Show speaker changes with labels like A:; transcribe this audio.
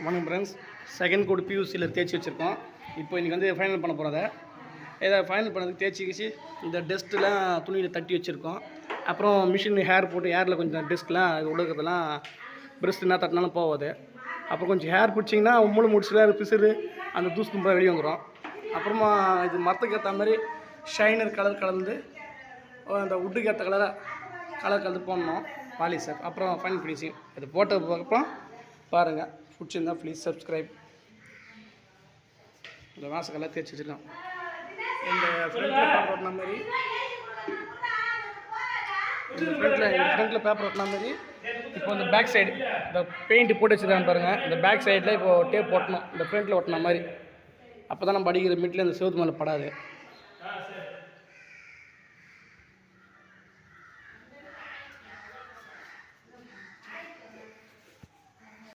A: வணக்கம் friends, second code பியூசியில் தேய்ச்சி வச்சுருக்கோம். இப்போ இன்றைக்கி வந்து ஃபைனல் பண்ண போகிறத இதை ஃபைனல் பண்ணதுக்கு தேய்ச்சி இந்த டஸ்ட்டுலாம் துணியில் தட்டி வச்சுருக்கோம். அப்புறம் மிஷின் ஹேர் போட்டு ஹேரில் கொஞ்சம் டஸ்ட்லாம் அது உழுகிறதெல்லாம் ப்ரெஸ்ட் என்ன தட்டினாலும் போகாது. அப்புறம் கொஞ்சம் ஹேர் பிடிச்சிங்கன்னா மூளை முடிச்சுல பிசுறு அந்த தூசு தும்பா வெளியே வந்துடும். அப்புறமா இது மரத்துக்கு ஏற்ற மாதிரி ஷைனர் கலர் கலந்து அந்த உட்டுக்கு ஏற்ற கலர் கலந்து போடணும் பாலிஷர். அப்புறம் ஃபைனல் ஃபினிஷிங் இது போட்டதுக்கப்புறம் பாருங்கள். பிடிச்சிருந்தா ப்ளீஸ் சப்ஸ்கிரைப். இந்த வாசக்கெல்லாம் தேய்ச்சி வச்சுக்கலாம். இந்த ஃப்ரண்ட்டில் பேப்பர் ஒட்டின மாதிரி ஃப்ரண்ட்டில் பேப்பர் ஒட்டின மாதிரி இப்போ இந்த பேக் சைடு இந்த பெயிண்ட் போட்டு வச்சுருக்காங்க பாருங்கள். இந்த பேக் சைடில் இப்போது டேப் ஒட்டணும் இந்த ஃப்ரண்ட்டில் ஒட்டின மாதிரி. அப்போ தான் நம்ம அடிக்கிற மிட்டில் இந்த செவுத்து மேலே படாது.